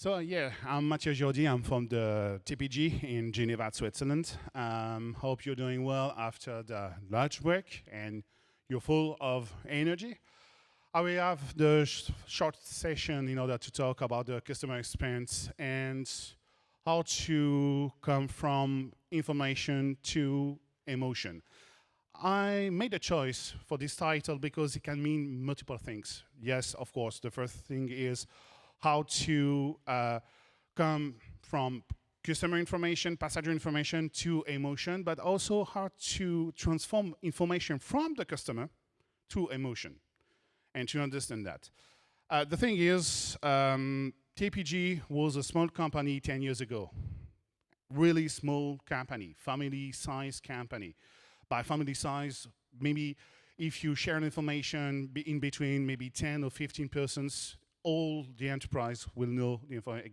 So yeah, I'm Matthieu Giraudier. I'm from the TPG in Geneva, Switzerland. Hope you're doing well after the lunch break and you're full of energy. I will have the short session in order to talk about the customer experience and how to come from information to emotion. I made a choice for this title because it can mean multiple things. Yes, of course, the first thing is how to come from customer information, passenger information to emotion, but also how to transform information from the customer to emotion and to understand that. The thing is, TPG was a small company 10 years ago. Really small company, family-sized company. By family size, maybe if you share information in between maybe 10 or 15 persons, all the enterprise will know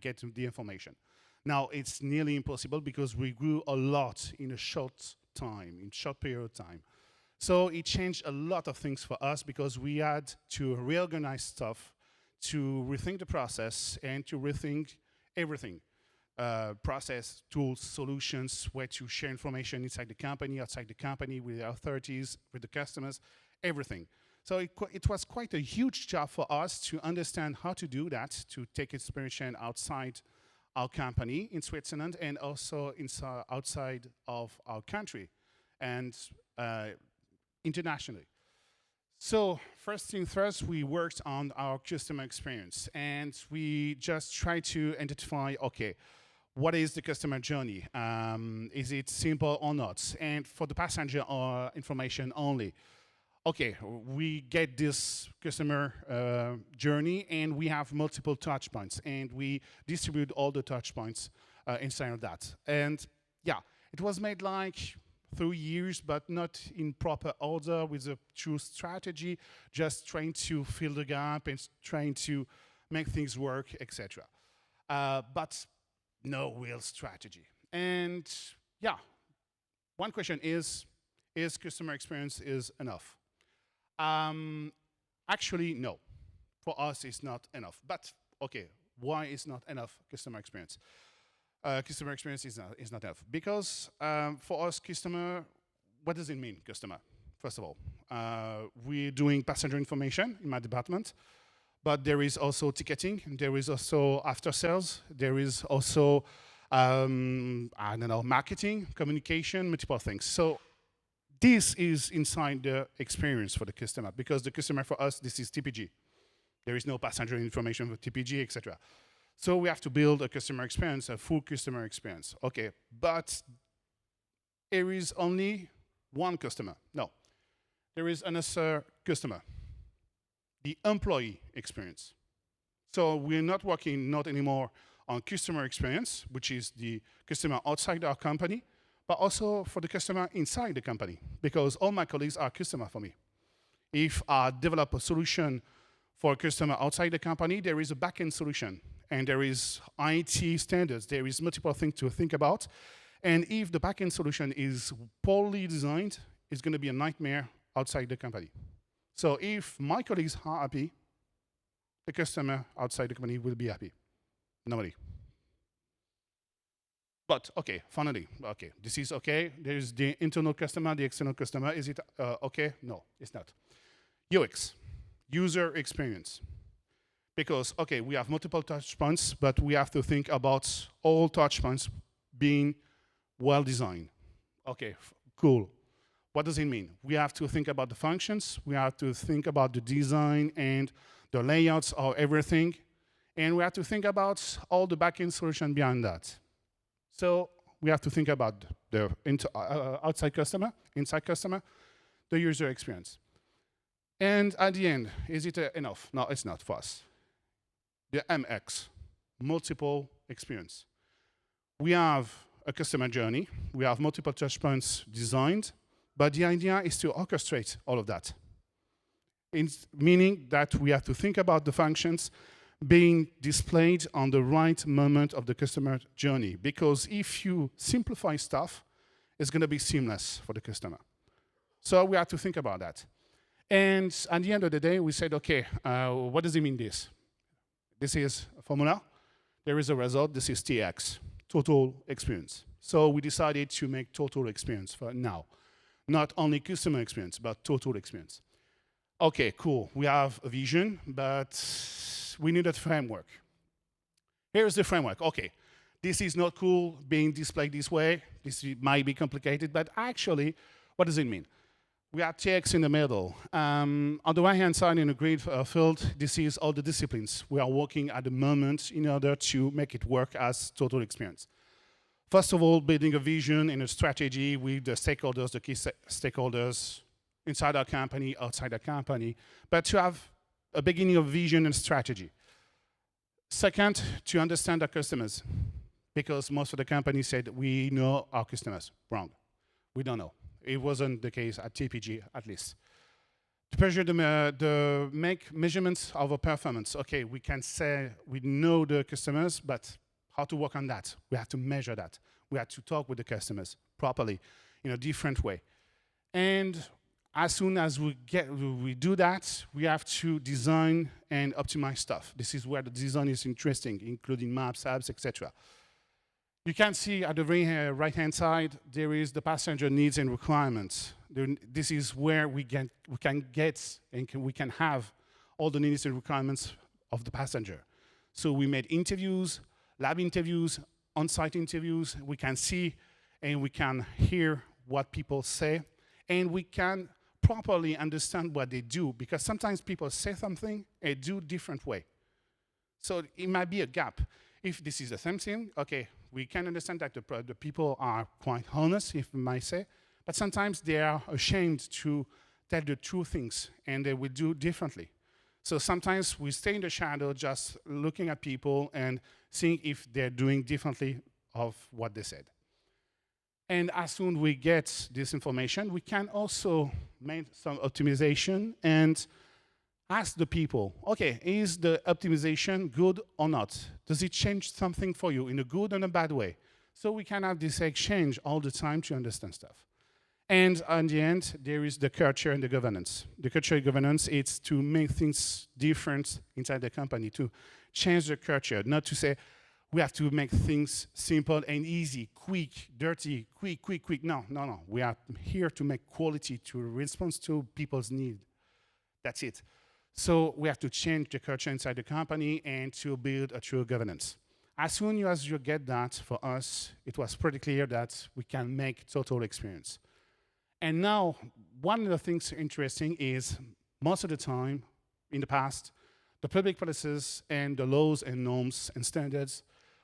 get the information. Now it's nearly impossible because we grew a lot in a short period of time. So it changed a lot of things for us because we had to reorganize stuff, to rethink the process, and to rethink everything. Process, tools, solutions, where to share information inside the company, outside the company, with the authorities, with the customers, everything. So it was quite a huge job for us to understand how to do that, to take inspiration outside our company in Switzerland and also outside of our country and internationally. So first thing first, we worked on our customer experience and we just tried to identify, okay, what is the customer journey? Is it simple or not? And for the passenger information only. Okay, we get this customer journey and we have multiple touch points and we distribute all the touch points inside of that. And yeah, it was made like 3 years, but not in proper order with a true strategy, just trying to fill the gap and trying to make things work, etc. But no real strategy. And yeah, one question is customer experience is enough? Actually, no. For us, it's not enough. But okay, why is not enough customer experience? Customer experience is not enough because for us, customer, what does it mean, customer? First of all, we're doing passenger information in my department, but there is also ticketing, there is also after sales, there is also I don't know, marketing, communication, multiple things. So this is inside the experience for the customer because the customer for us, this is TPG. There is no passenger information for TPG, etc. So we have to build a customer experience, a full customer experience. Okay, but there is only one customer. No, there is another customer, the employee experience. So we're not working not anymore on customer experience, which is the customer outside our company, but also for the customer inside the company, because all my colleagues are customer for me. If I develop a solution for a customer outside the company, there is a back-end solution, and there is IT standards, there is multiple things to think about, and if the back-end solution is poorly designed, it's going to be a nightmare outside the company. So if my colleagues are happy, the customer outside the company will be happy. Nobody. But okay, finally, okay, this is okay. There's the internal customer, the external customer. Is it okay? No, it's not. UX, user experience. Because, okay, we have multiple touch points, but we have to think about all touch points being well designed. Okay, cool. What does it mean? We have to think about the functions, we have to think about the design and the layouts of everything, and we have to think about all the back-end solution behind that. So we have to think about the outside customer, inside customer, the user experience. And at the end, is it enough? No, it's not for us. The MX, multiple experience. We have a customer journey, we have multiple touch points designed, but the idea is to orchestrate all of that. Meaning that we have to think about the functions being displayed on the right moment of the customer journey. Because if you simplify stuff, it's going to be seamless for the customer. So we have to think about that. And at the end of the day, we said, okay, what does it mean this? This is a formula. There is a result. This is TX, total experience. So we decided to make total experience for now. Not only customer experience, but total experience. Okay, cool. We have a vision, but we need a framework. Here's the framework. Okay, this is not cool being displayed this way. This might be complicated, but actually, what does it mean? We have TX in the middle. On the right-hand side in the grid field, this is all the disciplines we are working at the moment in order to make it work as total experience. First of all, building a vision and a strategy with the stakeholders, the key stakeholders inside our company, outside our company, but to have a beginning of vision and strategy. Second, to understand our customers, because most of the companies said, we know our customers. Wrong. We don't know. It wasn't the case at TPG, at least. To measure the make measurements of our performance. Okay, we can say we know the customers, but how to work on that? We have to measure that. We have to talk with the customers properly in a different way. And as soon as we do that, we have to design and optimize stuff. This is where the design is interesting, including maps, apps, etc. You can see at the very right-hand side, there is the passenger needs and requirements. This is where we can get and we can have all the needs and requirements of the passenger. So we made interviews, lab interviews, on-site interviews. We can see and we can hear what people say, and we can properly understand what they do, because sometimes people say something and do different way. So it might be a gap. If this is the same thing, okay, we can understand that the people are quite honest, if we might say, but sometimes they are ashamed to tell the true things, and they will do differently. So sometimes we stay in the shadow just looking at people and seeing if they're doing differently of what they said. And as soon as we get this information, we can also make some optimization and ask the people, okay, is the optimization good or not? Does it change something for you in a good and a bad way? So we can have this exchange all the time to understand stuff. And in the end, there is the culture and the governance. The culture and governance, it's to make things different inside the company, to change the culture, not to say, we have to make things simple and easy, quick, dirty, quick. No. We are here to make quality, to respond to people's need. That's it. So we have to change the culture inside the company and to build a true governance. As soon as you get that, for us, it was pretty clear that we can make total experience. And now, one of the things interesting is, most of the time, in the past, the public policies and the laws and norms and standards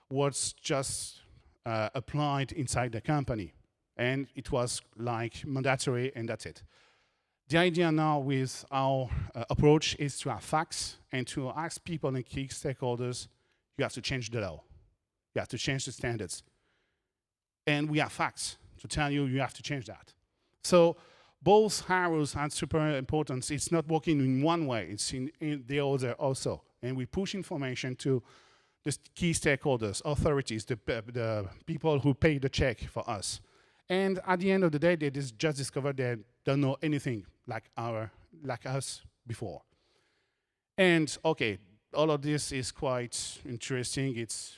was just applied inside the company. And it was like mandatory, and that's it. The idea now with our approach is to have facts and to ask people and key stakeholders, you have to change the law. You have to change the standards. And we have facts to tell you, you have to change that. So both arrows are super important. It's not working in one way, it's in the other also. And we push information to the key stakeholders, authorities, the people who pay the check for us. And at the end of the day, they just discovered they don't know anything like us before. And okay, all of this is quite interesting. It's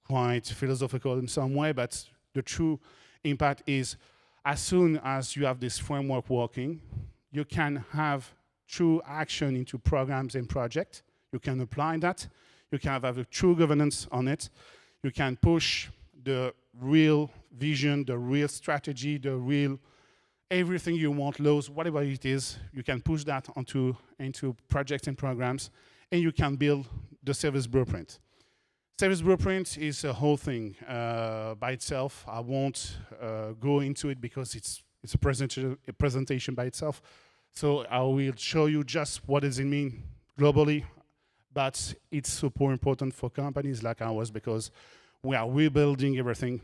quite philosophical in some way, but the true impact is, as soon as you have this framework working, you can have true action into programs and projects. You can apply that. You can have a true governance on it. You can push the real vision, the real strategy, the real everything you want, laws, whatever it is. You can push that into projects and programs, and you can build the service blueprint. Service blueprint is a whole thing by itself. I won't go into it because it's a presentation by itself. So I will show you just what does it mean globally. But it's super important for companies like ours because we are rebuilding everything.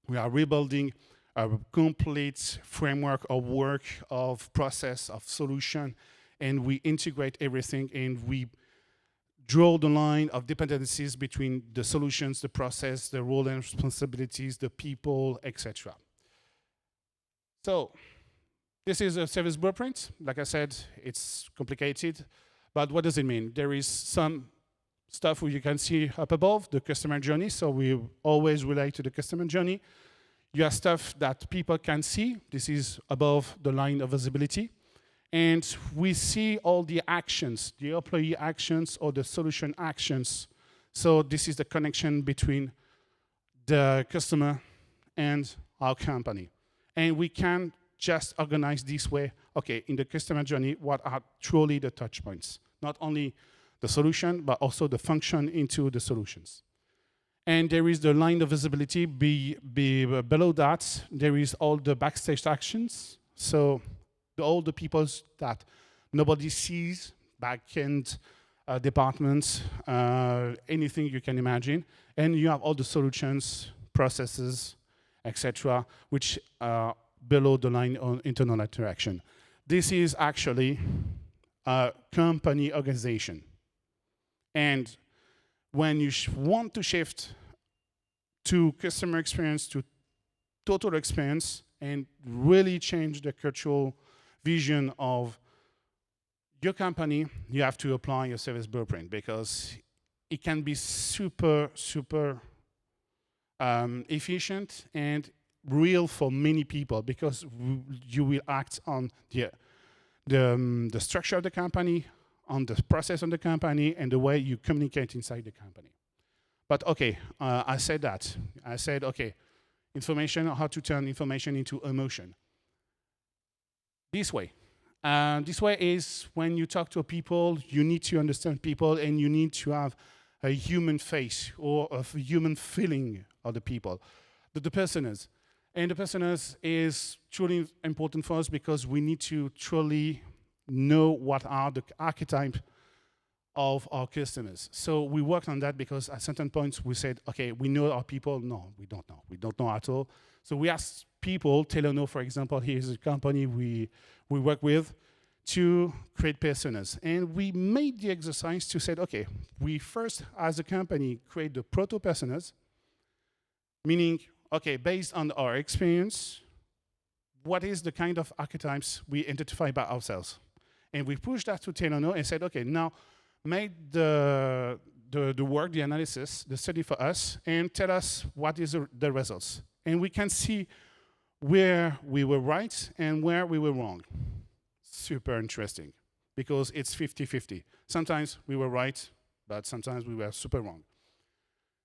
We are rebuilding a complete framework of work, of process, of solution, and we integrate everything, and we draw the line of dependencies between the solutions, the process, the role and responsibilities, the people, etc. So this is a service blueprint. Like I said, it's complicated. But what does it mean? There is some stuff you can see up above, the customer journey. So we always relate to the customer journey. You have stuff that people can see. This is above the line of visibility. And we see all the actions, the employee actions or the solution actions. So this is the connection between the customer and our company. And we can just organize this way, okay, in the customer journey, what are truly the touch points? Not only the solution, but also the function into the solutions. And there is the line of visibility. Below that, there is all the backstage actions. So all the people that nobody sees, back-end departments, anything you can imagine. And you have all the solutions, processes, etc., which are below the line on internal interaction. This is actually a company organization. And when you want to shift to customer experience, to total experience, and really change the cultural vision of your company, you have to apply your service blueprint, because it can be super, super efficient and real for many people, because you will act on the structure of the company, on the process of the company, and the way you communicate inside the company. But okay, I said that. I said, okay, information, how to turn information into emotion. This way. This way is when you talk to people, you need to understand people, and you need to have a human face or a human feeling of the people, the personas. And the personas is truly important for us, because we need to truly know what are the archetypes of our customers. So we worked on that, because at certain points we said, okay, we know our people. No, we don't know. We don't know at all. So we asked people, Teleno, for example, here's a company we work with, to create personas. And we made the exercise to say, okay, we first, as a company, create the proto-personas, meaning, okay, based on our experience, what is the kind of archetypes we identify by ourselves? And we pushed that to Teleno and said, okay, now make the work, the analysis, the study for us, and tell us what is the results. And we can see where we were right and where we were wrong. Super interesting, because it's 50-50. Sometimes we were right, but sometimes we were super wrong.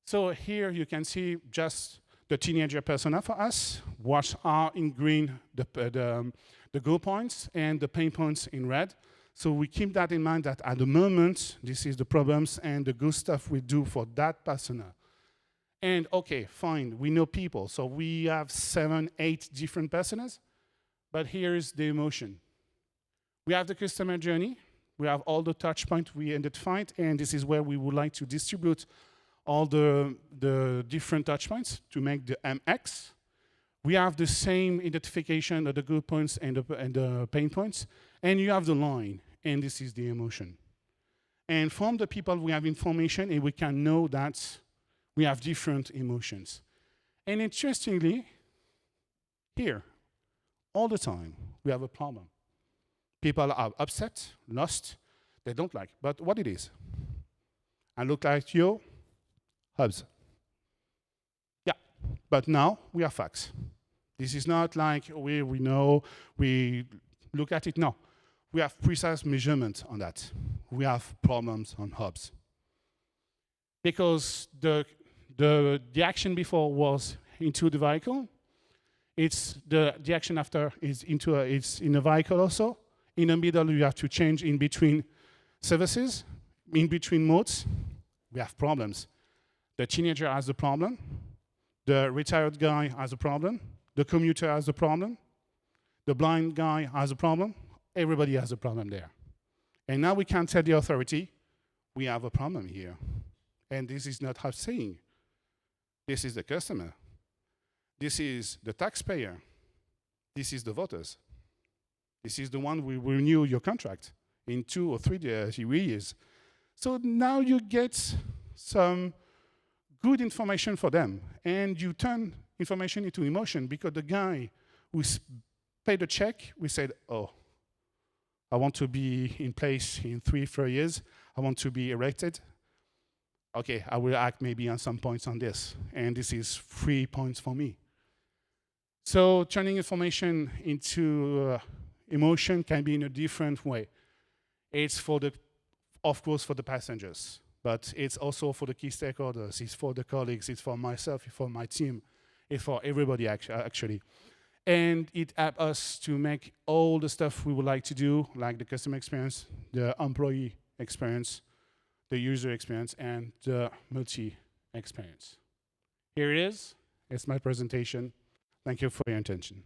So here you can see just the teenager persona for us, what are in green the goal points, and the pain points in red. So we keep that in mind, that at the moment, this is the problems and the good stuff we do for that persona. And okay, fine, we know people. So we have 7, 8 different personas, but here's the emotion. We have the customer journey, we have all the touch points we identified, and this is where we would like to distribute all the different touch points to make the MX. We have the same identification of the good points and the pain points, and you have the line, and this is the emotion. And from the people, we have information, and we can know that we have different emotions. And interestingly, here, all the time, we have a problem. People are upset, lost, they don't like, but what it is? I look like you, hubs. Yeah, but now we have facts. This is not like we know, we look at it, no. We have precise measurement on that. We have problems on hubs. Because the action before was into the vehicle, it's the action after is it's in the vehicle also. In the middle, you have to change in between services, in between modes. We have problems. The teenager has a problem. The retired guy has a problem. The commuter has a problem. The blind guy has a problem. Everybody has a problem there. And now we can tell the authority, we have a problem here. And this is not us saying. This is the customer. This is the taxpayer. This is the voters. This is the one who will renew your contract in 2 or 3 years. So now you get some good information for them, and you turn information into emotion, because the guy who paid the check, we said, oh, I want to be in place in 3, 4 years. I want to be elected. Okay, I will act maybe on some points on this, and this is 3 points for me. So turning information into emotion can be in a different way. It's for the, of course, for the passengers, but it's also for the key stakeholders. It's for the colleagues. It's for myself. It's for my team. It's for everybody actually. And it helps us to make all the stuff we would like to do, like the customer experience, the employee experience, the user experience, and the multi experience. Here it is. It's my presentation. Thank you for your attention.